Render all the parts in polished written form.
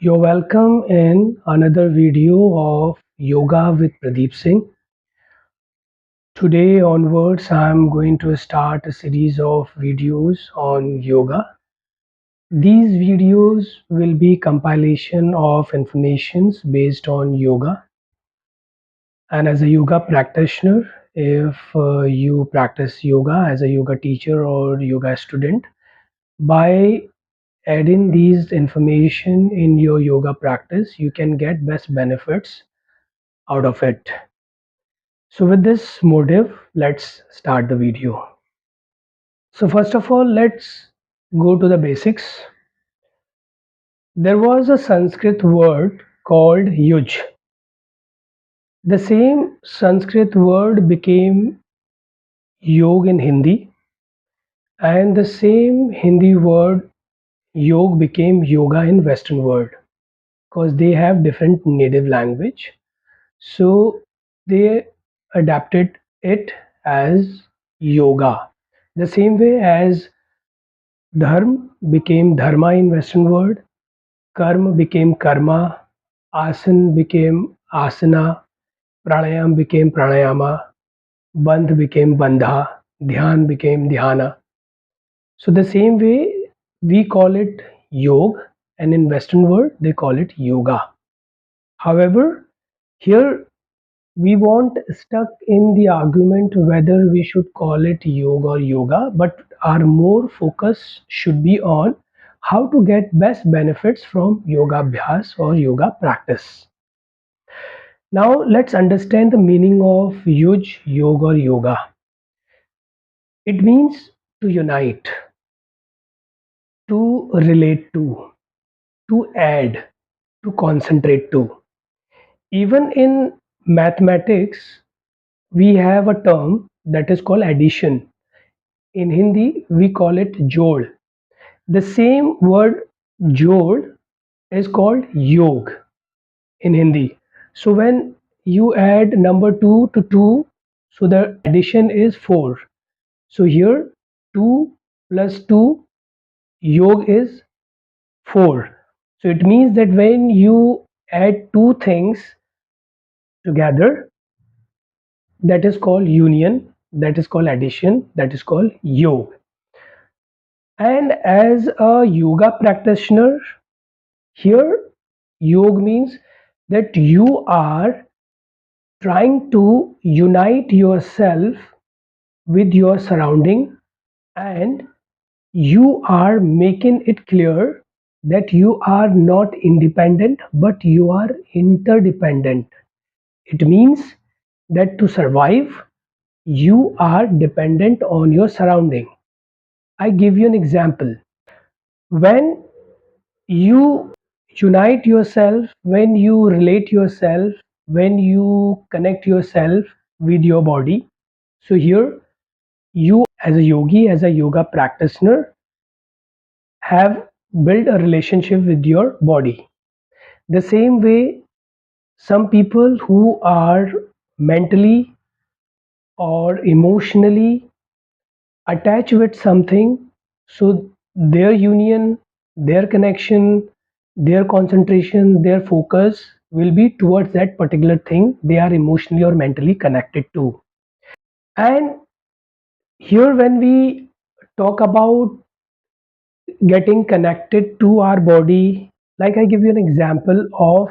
You're welcome in another video of Yoga with Pradeep Singh. Today onwards, I'm going to start a series of videos on yoga. These videos will be compilation of informations based on yoga. And as a yoga practitioner, if you practice yoga as a yoga teacher or yoga student, by adding these information in your yoga practice, you can get best benefits out of it. So with this motive, let's start the video. So first of all, let's go to the basics. There was a Sanskrit word called yuj. The same Sanskrit word became yog in Hindi, and the same Hindi word yog became yoga in Western world because they have different native language. So they adapted it as yoga. The same way as dharma became dharma in Western world, karma became karma, asan became asana, pranayam became pranayama, bandh became bandha, dhyan became dhyana. So the same way we call it yoga, and in Western world they call it yoga. However, here we won't stuck in the argument whether we should call it yoga or yoga, but our more focus should be on how to get best benefits from yoga abhyas or yoga practice. Now let's understand the meaning of yuj, yoga or yoga. It means to unite, to relate to add, to concentrate to. Even in mathematics, we have a term that is called addition. In Hindi, we call it jod. The same word jod is called yog in Hindi. So when you add number 2 to 2, so the addition is 4. So here 2 plus 2 yog is 4. So it means that when you add two things together, that is called union, that is called addition, that is called yog. And as a yoga practitioner, here yog means that you are trying to unite yourself with your surrounding, and you are making it clear that you are not independent but you are interdependent. It means that to survive, you are dependent on your surrounding. I give you an example. When you unite yourself, when you relate yourself, when you connect yourself with your body, so here you as a yogi, as a yoga practitioner, have built a relationship with your body. The same way, some people who are mentally or emotionally attached with something, so their union, their connection, their concentration, their focus will be towards that particular thing they are emotionally or mentally connected to. And here when we talk about getting connected to our body, like I give you an example of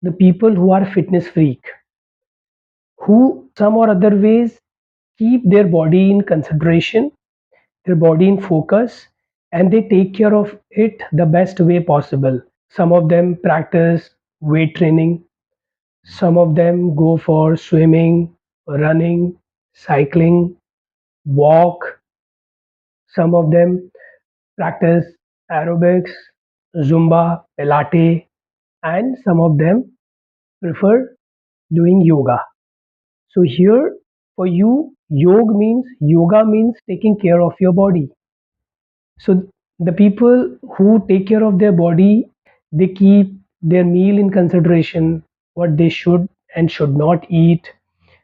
the people who are fitness freak, who some or other ways keep their body in consideration, their body in focus, and they take care of it the best way possible. Some of them practice weight training, some of them go for swimming, running, cycling, walk, some of them practice aerobics, Zumba, Pilates, and some of them prefer doing yoga. So here for you, yoga means taking care of your body. So the people who take care of their body, they keep their meal in consideration, what they should and should not eat.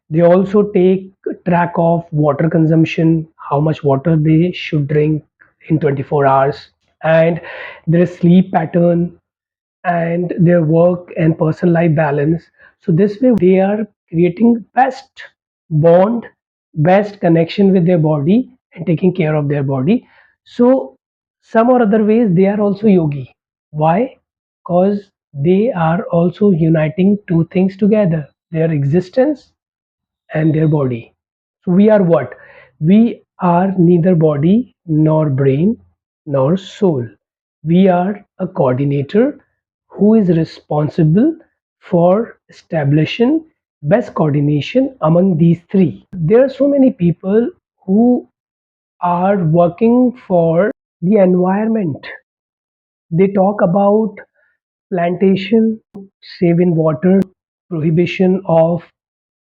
They also take track of water consumption, how much water they should drink in 24 hours, and their sleep pattern, and their work and personal life balance. So this way they are creating best bond, best connection with their body and taking care of their body. So some or other ways they are also yogi. Why? Because they are also uniting two things together, their existence and their body. So we are what? We are neither body nor brain nor soul. We are a coordinator who is responsible for establishing best coordination among these three. There are so many people who are working for the environment. They talk about plantation, saving water, prohibition of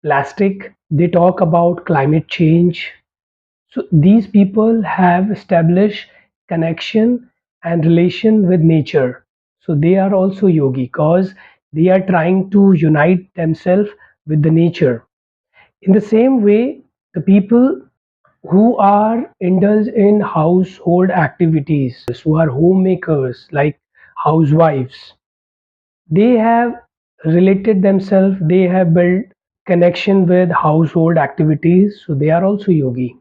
plastic. They talk about climate change. So these people have established connection and relation with nature. So they are also yogi because they are trying to unite themselves with the nature. In the same way, the people who are indulged in household activities, who are homemakers like housewives, they have related themselves, they have built connection with household activities, so they are also yogi.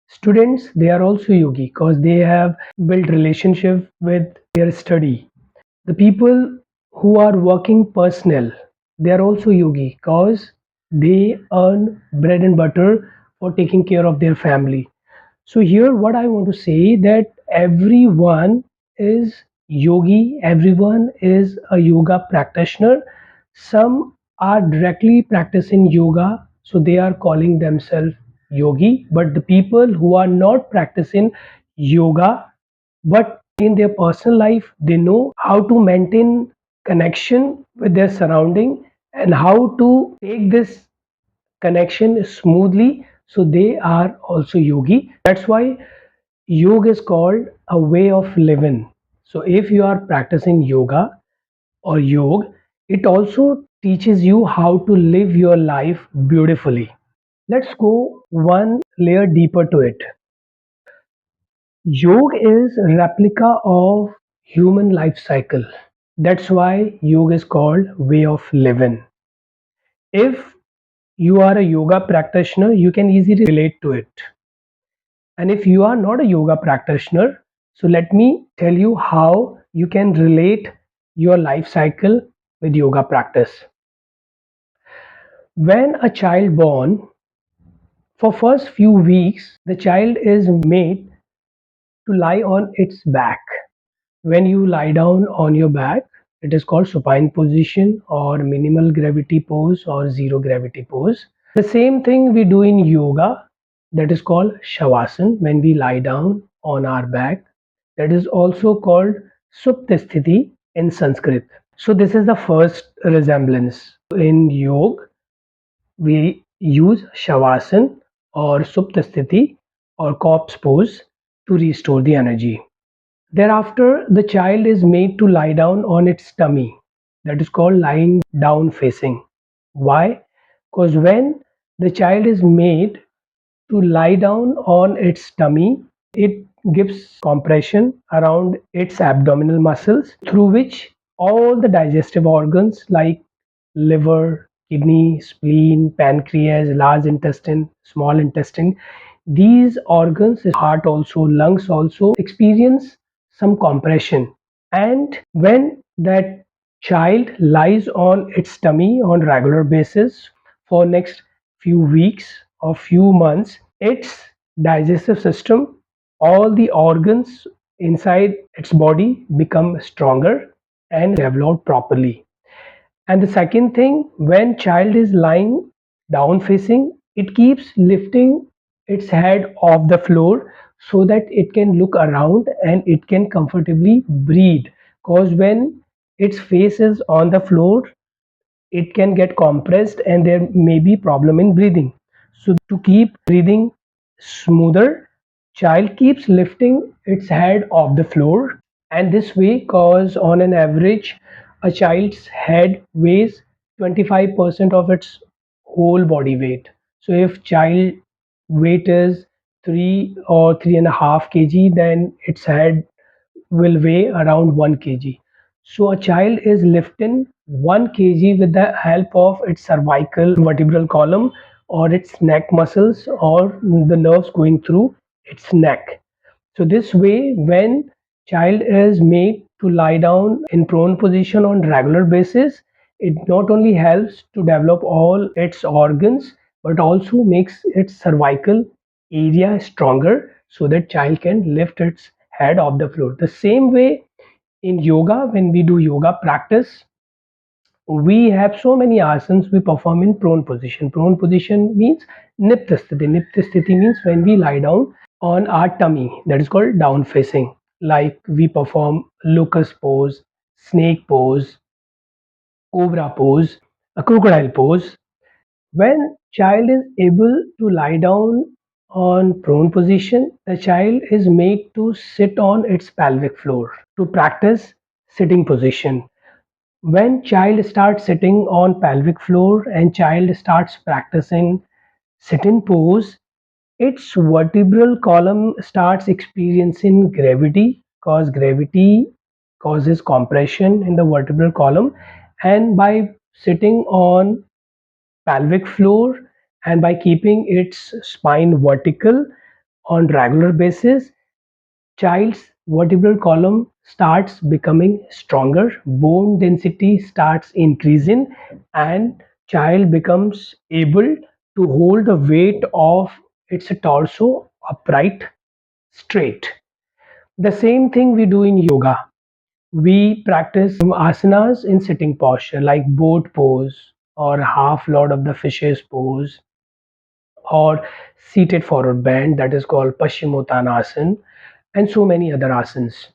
Students, they are also yogi because they have built relationship with their study. The people who are working personal, they are also yogi because they earn bread and butter for taking care of their family. So here what I want to say that everyone is yogi, everyone is a yoga practitioner. Some are directly practicing yoga, so they are calling themselves yogi, but the people who are not practicing yoga but in their personal life they know how to maintain connection with their surrounding and how to take this connection smoothly, so they are also yogi. That's why yoga is called a way of living. So if you are practicing yoga or yoga, it also teaches you how to live your life beautifully. Let's go one layer deeper to it. Yoga is a replica of human life cycle. That's why yoga is called way of living. If you are a yoga practitioner, you can easily relate to it. And if you are not a yoga practitioner, so let me tell you how you can relate your life cycle with yoga practice. When a child born, for first few weeks, the child is made to lie on its back. When you lie down on your back, it is called supine position or minimal gravity pose or zero gravity pose. The same thing we do in yoga, that is called shavasana, when we lie down on our back. That is also called suptasthiti in Sanskrit. So this is the first resemblance. In yoga, we use shavasana or suptasthiti or corpse pose to restore the energy. Thereafter, the child is made to lie down on its tummy. That is called lying down facing. Why? Because when the child is made to lie down on its tummy, it gives compression around its abdominal muscles through which all the digestive organs like liver, kidney, spleen, pancreas, large intestine, small intestine, these organs, heart also, lungs also experience some compression. And when that child lies on its tummy on regular basis for next few weeks or few months, its digestive system, all the organs inside its body become stronger and develop properly. And the second thing, when child is lying down facing, it keeps lifting its head off the floor so that it can look around and it can comfortably breathe. Because when its face is on the floor, it can get compressed and there may be problem in breathing. So to keep breathing smoother, child keeps lifting its head off the floor, and this way cause on an average a child's head weighs 25% of its whole body weight. So if child weight is 3 or 3.5 kg, then its head will weigh around 1 kg. So a child is lifting 1 kg with the help of its cervical vertebral column or its neck muscles or the nerves going through its neck. So this way, when child is made to lie down in prone position on regular basis, it not only helps to develop all its organs, but also makes its cervical area stronger so that child can lift its head off the floor. The same way in yoga, when we do yoga practice, we have so many asanas we perform in prone position. Prone position means nipta sthiti. Nipta sthiti means when we lie down on our tummy, that is called down facing. Like we perform locust pose, snake pose, cobra pose, a crocodile pose. When child is able to lie down on prone position, the child is made to sit on its pelvic floor to practice sitting position. When child starts sitting on pelvic floor and child starts practicing sit-in pose, its vertebral column starts experiencing gravity because gravity causes compression in the vertebral column, and by sitting on pelvic floor and by keeping its spine vertical on regular basis, child's vertebral column starts becoming stronger, bone density starts increasing, and child becomes able to hold the weight of its torso upright, straight. The same thing we do in yoga. We practice asanas in sitting posture like boat pose or half lord of the fishes pose or seated forward bend, that is called Paschimottanasana, and so many other asanas.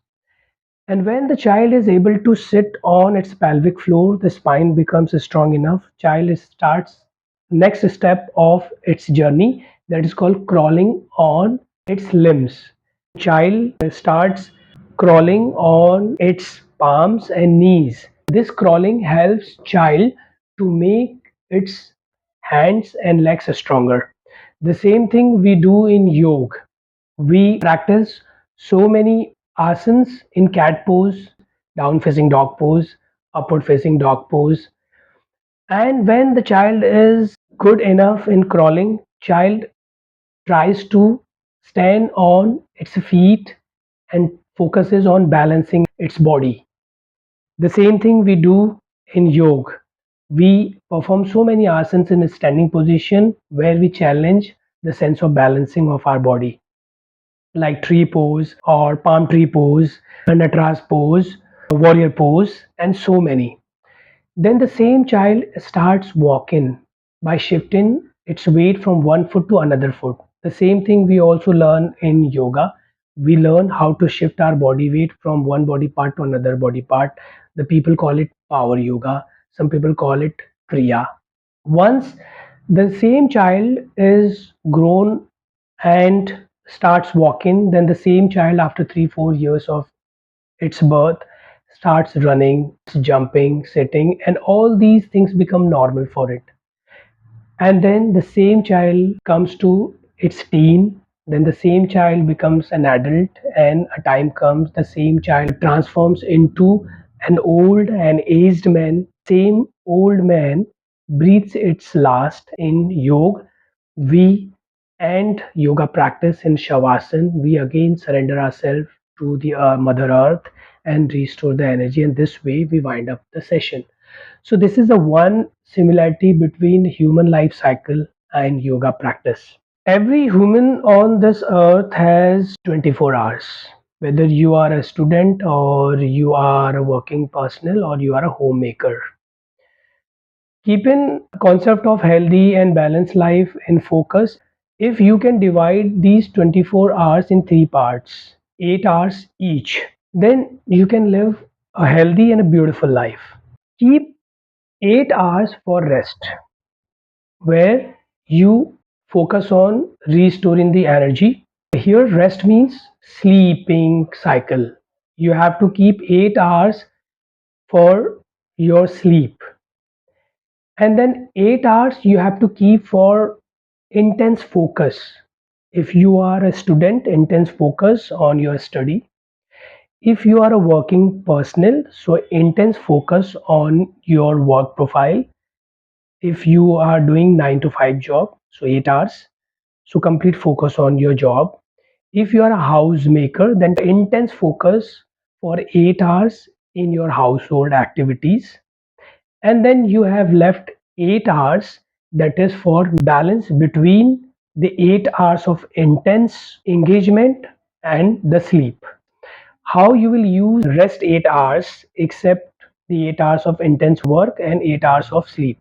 And when the child is able to sit on its pelvic floor, the spine becomes strong enough. Child starts next step of its journey, that is called crawling on its limbs. Child starts crawling on its palms and knees. This crawling helps child to make its hands and legs stronger. The same thing we do in yoga. We practice so many asanas in cat pose, down facing dog pose, upward facing dog pose. And when the child is good enough in crawling, child tries to stand on its feet and focuses on balancing its body. The same thing we do in yoga. We perform so many asanas in a standing position where we challenge the sense of balancing of our body, like tree pose or palm tree pose, Natras pose, warrior pose, and so many. Then the same child starts walking by shifting its weight from one foot to another foot. The same thing we also learn in yoga. We learn how to shift our body weight from one body part to another body part. The people call it power yoga. Some people call it kriya. Once the same child is grown and starts walking, then the same child after 3 4 years of its birth starts running, jumping, sitting, and all these things become normal for it. And then the same child comes to its teen, then the same child becomes an adult, and a time comes the same child transforms into an old and aged man. Same old man breathes its last in yoga. We end yoga practice in Shavasana. We again surrender ourselves to the Mother Earth and restore the energy, and this way we wind up the session. So this is the one similarity between human life cycle and yoga practice. Every human on this earth has 24 hours. Whether you are a student or you are a working personnel or you are a homemaker. Keeping concept of healthy and balanced life in focus, if you can divide these 24 hours in three parts, 8 hours each, then you can live a healthy and a beautiful life. Keep 8 hours for rest, where you focus on restoring the energy. Here, rest means sleeping cycle. You have to keep 8 hours for your sleep, and then 8 hours you have to keep for intense focus. If you are a student, intense focus on your study. If you are a working personnel, so intense focus on your work profile. If you are doing 9 to 5 job, so 8 hours, so complete focus on your job. If you are a housemaker, then intense focus for 8 hours in your household activities. And then you have left 8 hours, that is for balance between the 8 hours of intense engagement and the sleep. How you will use rest 8 hours except the 8 hours of intense work and 8 hours of sleep.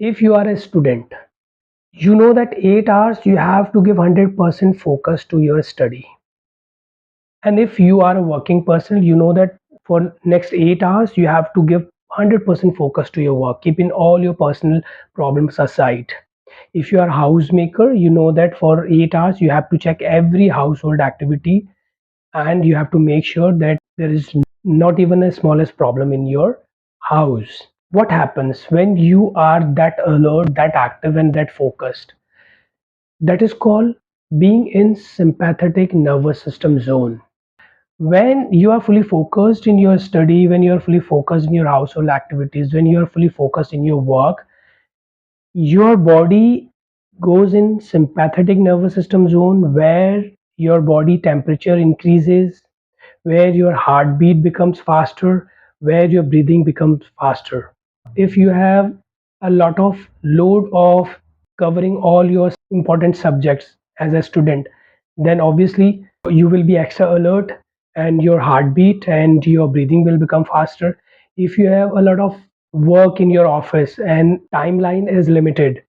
If you are a student, you know that 8 hours you have to give 100% focus to your study. And if you are a working person, you know that for next 8 hours you have to give 100% focus to your work, keeping all your personal problems aside. If you are a housemaker, you know that for 8 hours you have to check every household activity, and you have to make sure that there is not even a smallest problem in your house. What happens when you are that alert, that active, and that focused? That is called being in sympathetic nervous system zone. When you are fully focused in your study, when you are fully focused in your household activities, when you are fully focused in your work, your body goes in sympathetic nervous system zone, where your body temperature increases, where your heartbeat becomes faster, where your breathing becomes faster. If you have a lot of load of covering all your important subjects as a student, then obviously you will be extra alert, and your heartbeat and your breathing will become faster. If you have a lot of work in your office and timeline is limited,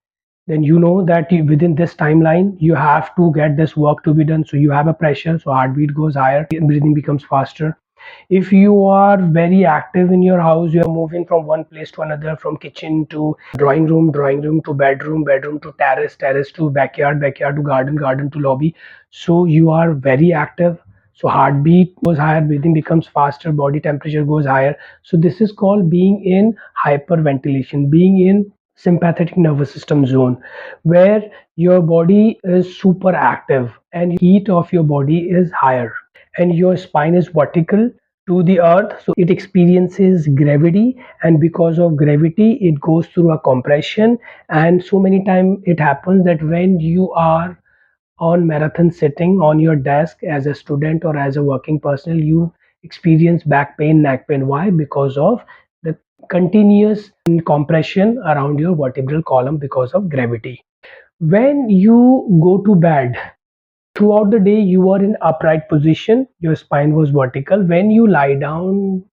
then you know that within this timeline you have to get this work to be done, so you have a pressure, so heartbeat goes higher and breathing becomes faster. If you are very active in your house, you are moving from one place to another, from kitchen to drawing room to bedroom, bedroom to terrace, terrace to backyard, backyard to garden, garden to lobby, so you are very active, so heartbeat goes higher, breathing becomes faster, body temperature goes higher. So this is called being in hyperventilation, being in sympathetic nervous system zone, where your body is super active and heat of your body is higher, and your spine is vertical to the earth, so it experiences gravity, and because of gravity it goes through a compression. And so many times it happens that when you are on marathon sitting on your desk as a student or as a working person, you experience back pain, neck pain. Why? Because of the continuous compression around your vertebral column because of gravity. When you go to bed, throughout the day you are in upright position, your spine was vertical. When you lie down,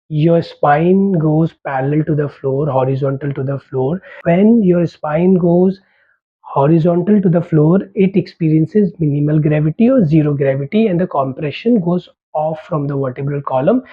your spine goes parallel to the floor, horizontal to the floor. When your spine goes horizontal to the floor, it experiences minimal gravity or zero gravity, and the compression goes off from the vertebral column.